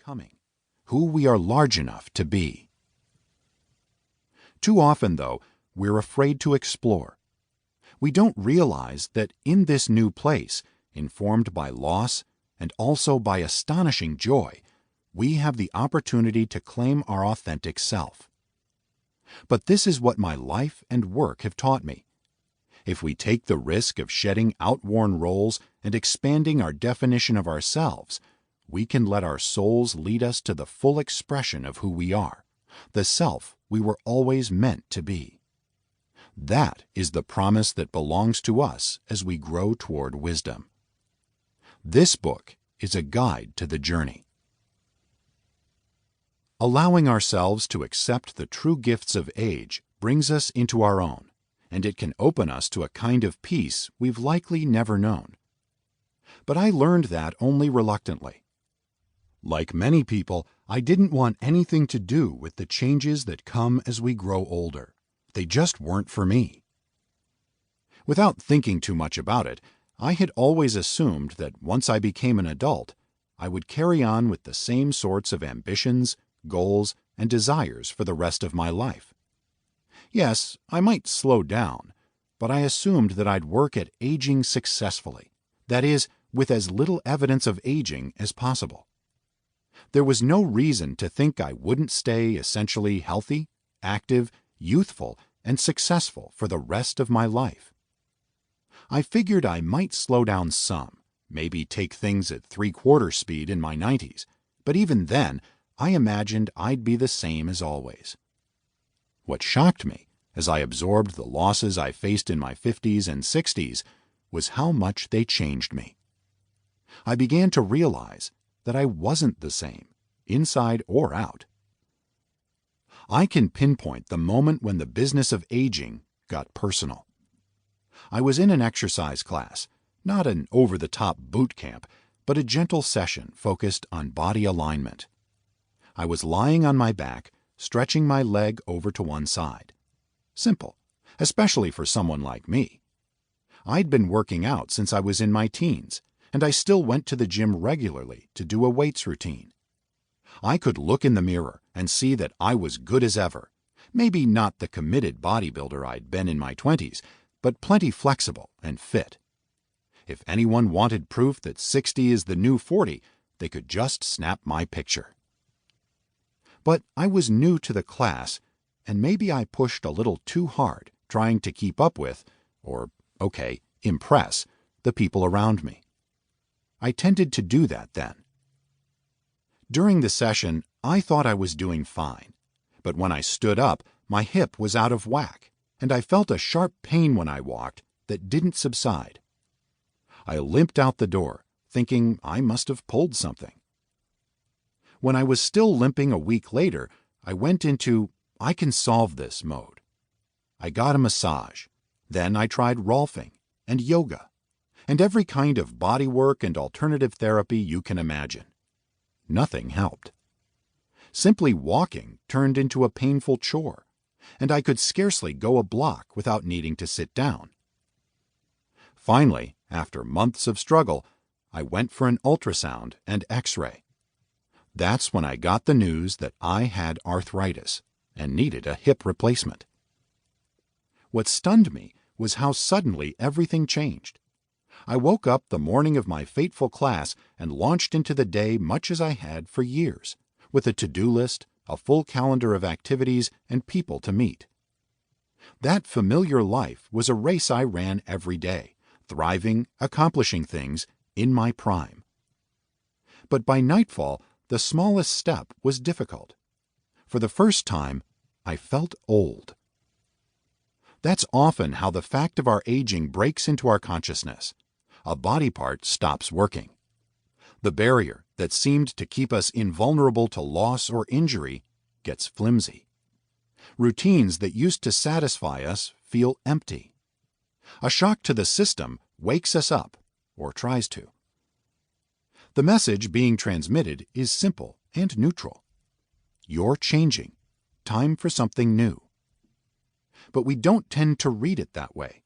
becoming, who we are large enough to be. Too often, though, we're afraid to explore. We don't realize that in this new place, informed by loss and also by astonishing joy, we have the opportunity to claim our authentic self. But this is what my life and work have taught me. If we take the risk of shedding outworn roles and expanding our definition of ourselves, we can let our souls lead us to the full expression of who we are, the self we were always meant to be. That is the promise that belongs to us as we grow toward wisdom. This book is a guide to the journey. Allowing ourselves to accept the true gifts of age brings us into our own, and it can open us to a kind of peace we've likely never known. But I learned that only reluctantly. Like many people, I didn't want anything to do with the changes that come as we grow older. They just weren't for me. Without thinking too much about it, I had always assumed that once I became an adult, I would carry on with the same sorts of ambitions, goals, and desires for the rest of my life. Yes, I might slow down, but I assumed that I'd work at aging successfully, that is, with as little evidence of aging as possible. There was no reason to think I wouldn't stay essentially healthy, active, youthful, and successful for the rest of my life. I figured I might slow down some, maybe take things at 3/4 speed in my 90s, but even then, I imagined I'd be the same as always. What shocked me, as I absorbed the losses I faced in my 50s and 60s, was how much they changed me. I began to realize that I wasn't the same, inside or out. I can pinpoint the moment when the business of aging got personal. I was in an exercise class, not an over-the-top boot camp, but a gentle session focused on body alignment. I was lying on my back, stretching my leg over to one side. Simple, especially for someone like me. I'd been working out since I was in my teens, and I still went to the gym regularly to do a weights routine. I could look in the mirror and see that I was good as ever, maybe not the committed bodybuilder I'd been in my 20s, but plenty flexible and fit. If anyone wanted proof that 60 is the new 40, they could just snap my picture. But I was new to the class, and maybe I pushed a little too hard trying to keep up with, or, impress, the people around me. I tended to do that then. During the session, I thought I was doing fine, but when I stood up, my hip was out of whack, and I felt a sharp pain when I walked that didn't subside. I limped out the door, thinking I must have pulled something. When I was still limping a week later, I went into I can solve this mode. I got a massage. Then I tried rolfing and yoga and every kind of body work and alternative therapy you can imagine. Nothing helped. Simply walking turned into a painful chore, and I could scarcely go a block without needing to sit down. Finally, after months of struggle, I went for an ultrasound and X-ray. That's when I got the news that I had arthritis and needed a hip replacement. What stunned me was how suddenly everything changed. I woke up the morning of my fateful class and launched into the day much as I had for years, with a to-do list, a full calendar of activities, and people to meet. That familiar life was a race I ran every day, thriving, accomplishing things in my prime. But by nightfall, the smallest step was difficult. For the first time, I felt old. That's often how the fact of our aging breaks into our consciousness. A body part stops working. The barrier that seemed to keep us invulnerable to loss or injury gets flimsy. Routines that used to satisfy us feel empty. A shock to the system wakes us up, or tries to. The message being transmitted is simple and neutral. You're changing. Time for something new. But we don't tend to read it that way.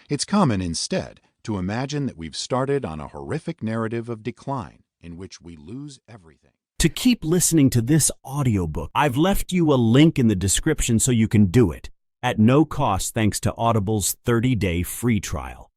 It's common instead to imagine that we've started on a horrific narrative of decline in which we lose everything. To keep listening to this audiobook, I've left you a link in the description so you can do it, at no cost thanks to Audible's 30-day free trial.